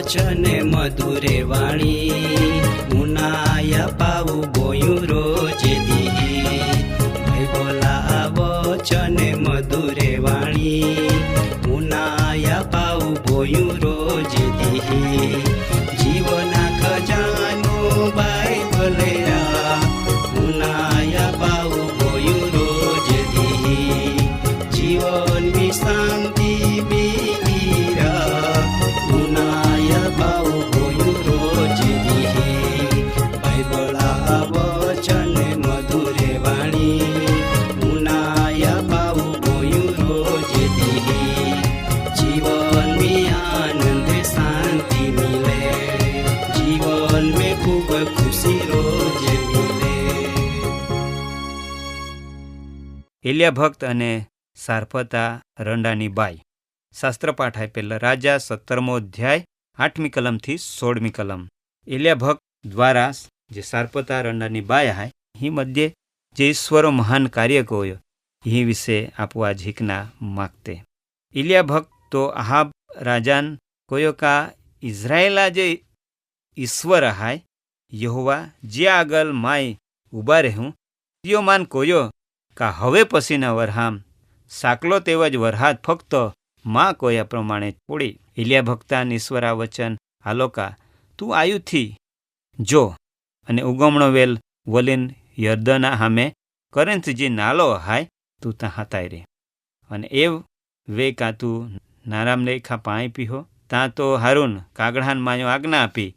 વચને મધુરે વાણી મુનાયા પાવું બોયું રોજે દી ભાઈ બોલા વચને મધુરે વાણી મુનાયા પાવું બોયું રોજે દી જીવના ખજાનો બાઇબલે મુનાયા પાવું બોયું રોજે દી જીવનની શાંતિ એલિયા ભક્ત અને સારપતા રંડાની બાઈ શાસ્ત્રપાઠ આપેલા રાજા 17મો અધ્યાય 8મી કલમથી 16મી કલમ. એલિયા ભક્ત દ્વારા જે સારપતા રંડાની બાઈ હાય ही मध्य जे ईश्वरो महान कार्य कोयो ही विषय आपू आज हिकना मागते. इलिया भक्त तो आहाब राजान कोयो का इज़राइला जे ईश्वर हाय यहोवा जे आगल माय उबा रहूं त्यो मान कोयो का हवे पसीना वरहाम साकलो तेवज वरहात फक्त मां कोया प्रमाणे पोड़ी. इलिया भक्तान ईश्वरा वचन हालोका तू आयु थी जो अने उगमणो वेल वलीन यर्दना हामे करंत जे नालो हाय तू तहाँ ताई रे अने एव वे का तू नाराम लेखा पाणी पीहो ता तो हारून कागड़ान मायो आज्ञा आपी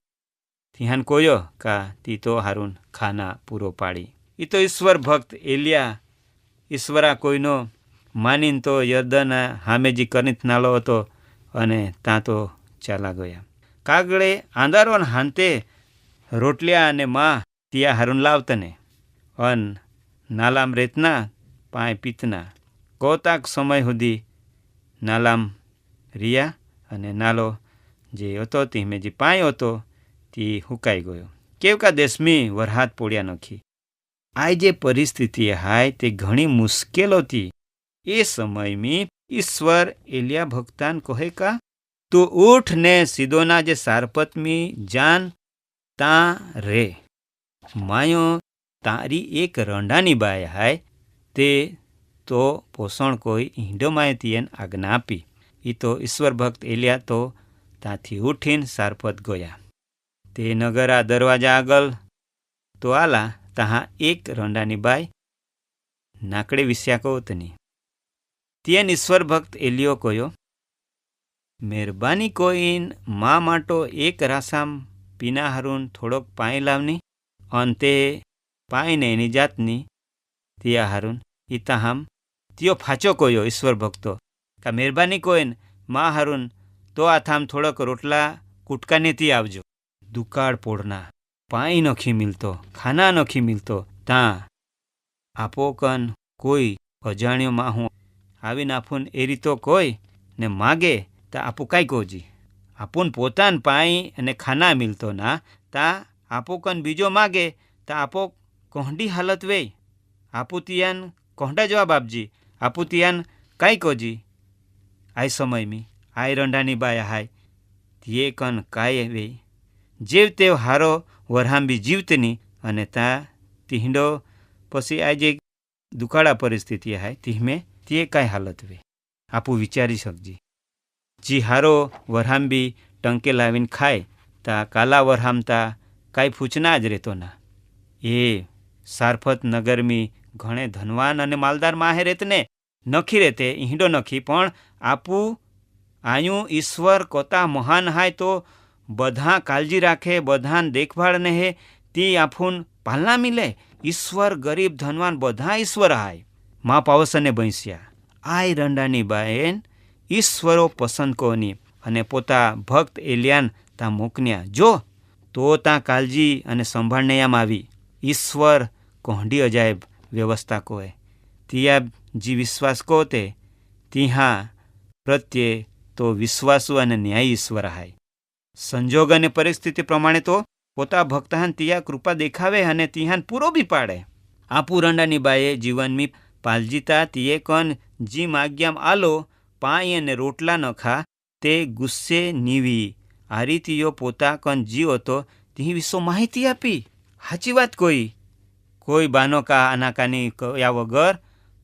तिहान कोयो का ती तो हारून खाना पूरो पाड़ी. ई तो ईश्वर भक्त एलिया ईश्वरा कोईनो मानीन तो यर्दना हामेजी करित नालो हतो अने ता तो चाला गया. कागड़े आंधारो हांते रोटलिया अने मां तिया हारून लावतने अन नालाम रेतना पाए पीतना कोताक समय सुधी नालाम रिया अने नालो जे हतो तीमे जे पायो हतो ती हुकाई गयो. केवका देशमी वरहात पोड़िया नखी. आ जे परिस्थिति हाय ते घणी मुश्केलो थी. ए समय में ईश्वर एलिया भक्तान कहे का तू उठ ने सीदोना जे सारपत में जान ता रे मायो तारी एक रंडानी बाय हाय ते तो पोषण कोई ईंडो माय तियन आज्ञा आपी. ई तो ईश्वर भक्त एलिया तो ताथी उठीन सारपत गया. ते नगरा दरवाजा आगल तो आला तहाँ एक रंडानी बाय नाकड़े विस्या कोतनी. तियन ईश्वर भक्त एलियो कोयो मेहरबानी कोईन माँ माटो एक रासाम पीना हारून थोड़ोक पाई लावनी अंते पाई ने एनी जातनी तिया हारून इता हम तियो फाचो कोयो ईश्वर भक्तो का मेहरबानी कोईन माँ हारून तो आथाम थोड़ोक रोटला कुटकाने ती आवजो. दुकाळ पोड़ना पाई नखी मिलतो खाना नखी मिलतो ता आपो कन कोई अजाण्यो माहू आवीने आपून ए रीतो कोई ने मागे ता आपू काई कोजी आपून पोतान पाई अने खाना मिलतो ना ता आपो कन बीजो मागे ता आपो कोहडी हालत वे आपू तियान कोहडा जवाब आपजी आपू तियान काई कोजी. आई समय में आई रंडानी बाया हाय ये कन काय वे जेव तेव हारो वरहांबी जीवतनी अने ता तीहडो पसी आ जे दुकाड़ा परिस्थिति हाय तीमे ते काय हालत वे आपू विचारी सकजी. जी हारो वरहांबी टंके लावीन खाय ता काला वरहामता काई फूचना ज रेतो ना. ए सारफत नगर में घणे धनवान अने मालदार माहे रेतने नखी रेते ईंडो नखी पण आपू आयु ईश्वर कोता महान हाय तो बधा काळजी राखे बधान देखभाळ ने हे ती आफून पालना मिले. ईश्वर गरीब धनवान बधा ईश्वर हाय. माँ पावसने बैंस्या આય રંડાની બાએન ઈશ્વરો પસંદ કોની અને પોતા ભક્ત એલિયાન તાં મોકન્યા. જો તો ત્યાં કાળજી અને સંભાળને આમ આવી ઈશ્વર કોંડી અજાયબ વ્યવસ્થા કોએ ત્યાં જી વિશ્વાસ કહો તે ત્યાં પ્રત્યે તો વિશ્વાસુ અને ન્યાયી ઈશ્વર હાય. સંજોગ અને પરિસ્થિતિ પ્રમાણે તો પોતા ભક્તાન ત્યાં કૃપા દેખાવે અને ત્યાં પૂરો બી પાડે. આપુ રંડાની બાએ જીવનમી પાલજીતા તીએ કન જી માગ્યામ આલો પાઈ અને રોટલા ન ખા તે ગુસ્સે નીવી આ રીતિયો પોતા કન જીવો તો તી વિશ્વ માહિતી આપી. સાચી વાત કોઈ બાનો કા આનાકાની કયા વગર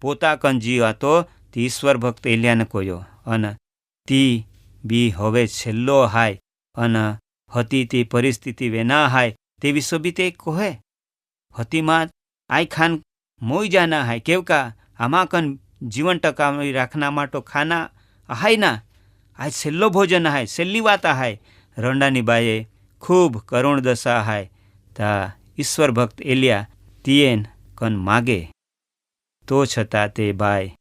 પોતા કન જીવ હતો તે ઈશ્વર ભક્ત એલિયાને કોયો અને તી બી હવે છેલ્લો હાય અને હતી તે પરિસ્થિતિ વેના હાય તે વિશ્વ બી તે કહે હતીમાં આઈ ખાન મોઈ જાના હાય કેવકા આમાં કન જીવન ટકાવી રાખના માટો ખાના હાય ના આ છેલ્લો ભોજન હાય છેલ્લી વાત હાય. રંડાની બાએ ખૂબ કરુણ દશા હાય તા ઈશ્વર ભક્ત એલિયા તિયેન કન માગે તો છતાં તે બાય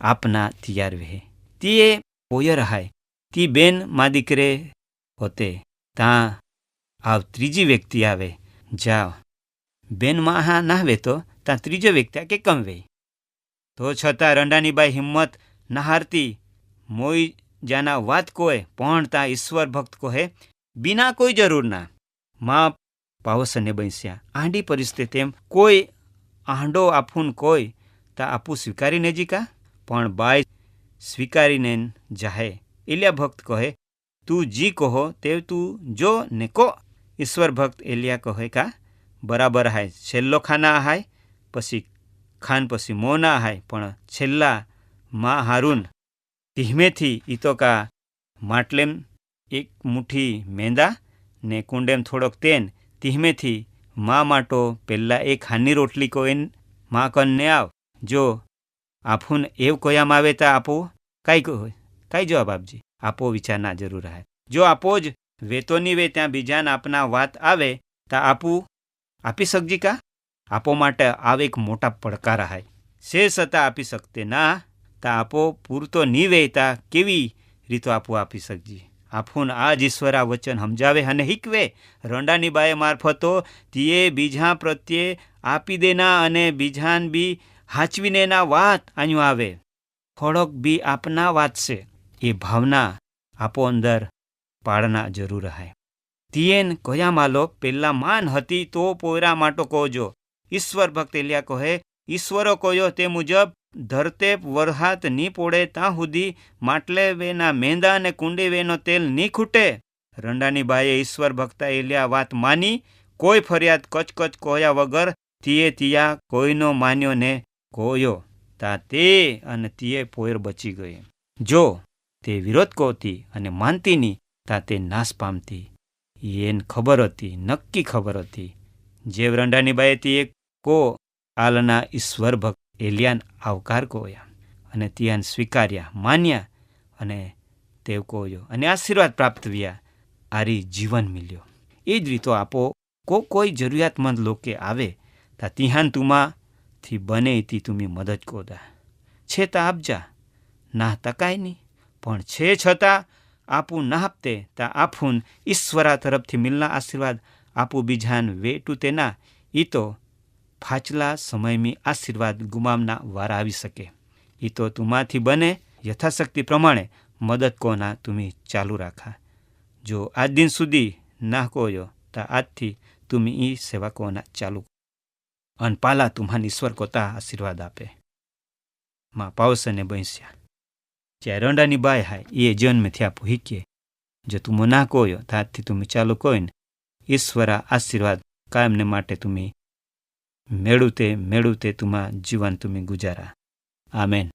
આપના તૈયાર વહે. તીએ પોયર હાય તી બેન મા દીકરે હોતે ત્યાં આવ ત્રીજી વ્યક્તિ આવે જાઓ બેન માં હા ના વે તો ત્યાં ત્રીજો વ્યક્તિ કે કમ વે. તો છતાં રંડાની બાઈ હિંમત ના હારતી મોઈ જાના વાત કોય પણ ત્યાં ઈશ્વર ભક્ત કહે બિના કોઈ જરૂર ના. માં પાવસને બન્યા આંડી પરિસ્થિતિ એમ કોઈ આંડો આપુન કોઈ તા આપું સ્વીકારીને જીકા પણ બાઈ સ્વીકારીને જાહે. એલિયા ભક્ત કહે તું જી કહો તે તું જો ને કો. ઈશ્વર ભક્ત એલિયા કહે કા બરાબર હાય છેલ્લો ખાના હાય પછી ખાન પછી મો ના હાય પણ છેલ્લા માં હારું ધીમેથી ઈતો કા માટલેમ એક મુઠ્ઠી મેંદા ને કુંડેમ થોડોક તેન ધીમેથી મા માટો પહેલાં એક હાની રોટલી કોઈને મા કનને આવ. જો આપુન એવું કોયામ આવે તા આપો કાંઈ જવાબ આપજી આપો વિચાર ના જરૂર હાય. જો આપો જ વેતો નહીં વે ત્યાં બીજાને આપના વાત આવે તા આપું આપી શકજી કા. આપો માટે આવે એક મોટા પડકાર હાય શે છતાં આપી શકતે ના તા આપો પૂરતો નહીં વે તા કેવી રીતો આપો આપી શકજી. આપુન આ જ ઈશ્વર આ વચન સમજાવે અને હિકવે. રંડાની બાએ મારફતો તીએ બીજા પ્રત્યે આપી દેના અને બીજાન બી હાચવીને ના વાત અહીંયા આવે થોડોક બી આપના વાત છે એ ભાવના આપો અંદર પાડના જરૂર હાય. તીએન કયા માલો પેલા માન હતી તો પોયરા માટો કોજો. ઈશ્વર ભક્ત એલિયા કહે ઈશ્વરો કોયો તે મુજબ ધરતે વરહાત ની પોડે ત્યાં સુધી માટલે વેના મેંદા અને કુંડી વેનો તેલ ની ખૂટે. રંડાની બાએ ઈશ્વર ભક્તા એલિયા વાત માની કોઈ ફરિયાદ કચકચ કોયા વગર તીએ તિયા કોઈનો માન્યો ને કોયો તા તે અને તીએ પોયર બચી ગઈ. જો તે વિરોધ કોતી અને માનતી ની તા તે નાશ પામતી. એને ખબર હતી નક્કી ખબર હતી જે રંડાની બાએ તીએ કો આલના ઈશ્વર ભક્ત એલિયાન આવકાર કોયા અને ત્યાં સ્વીકાર્યા માન્યા અને તે કોયો અને આશીર્વાદ પ્રાપ્ત વ્યા આરી જીવન મિલ્યો. એ જ રીતો આપો કોઈ જરૂરિયાતમંદ લોકે આવે તા તિહાન તુમાંથી બને તી તુમી મદદ કોદા છે તા આપજા ના તા કાંઈ નહીં પણ છે છતાં આપું ના આપતે તા આપુન ઈશ્વરા તરફથી મિલના આશીર્વાદ આપું બીજાન વેટું તેના ઈ તો પાછલા સમયમાં આશીર્વાદ ગુમામના વાર આવી શકે. એ તો તુમાંથી બને યથાશક્તિ પ્રમાણે મદદ કોના તુમી ચાલુ રાખા. જો આજ દિન સુધી ના કોયો તા આજથી તુમી ઈ સેવા કોના ચાલુ અન પાલા તુમ્હાન ઈશ્વર કોતા આશીર્વાદ આપે. માં પાવસને બન્યા જ્યાં રંડાની બાય હાય એ જન્મથી આપું હિકીએ. જો તુમો ના કોયો તા આજથી તુમી ચાલુ કોઈને ઈશ્વરા આશીર્વાદ કાયમને માટે તુમી મેળવતે તુમા જીવન તુમી ગુજારા. આમેન.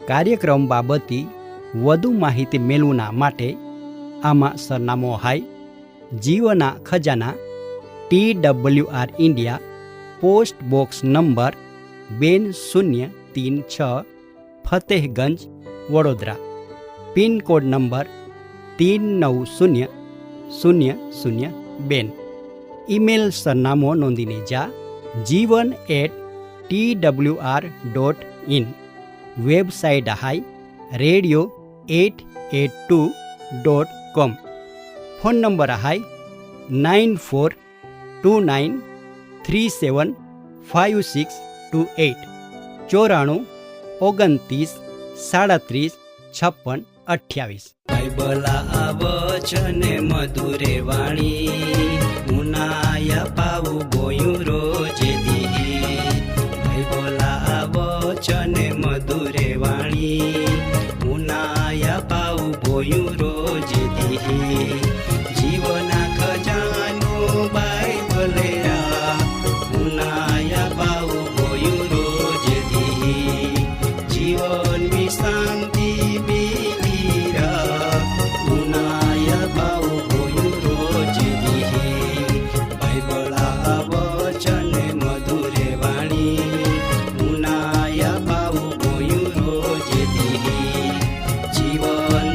કાર્યક્રમ બાબતે વધુ માહિતી મેળવવા માટે આમાં સરનામો હાય જીવના ખજાના TWR India post box number 2036 Fatehganj Vadodara pin code number 390 002। Email સરનામો નોંધીને જા jivan@twr.in। વેબસાઇટ હાઈ radio882.com। ફોન નંબર હાઈ 9429375628 94 29 37 56 28। બાઇબલા વચન મધુરે વાણી મુનાયા પાવું ગોયું રોજે દી બાઇબલા વચન મધુરે વાણી મુનાયા પાવું ગોયું રોજે દી જીવના ખજાનો બાઇબલે મુનાયા પાવું ગોયું રોજે દી જીવન શાંતિ જીવન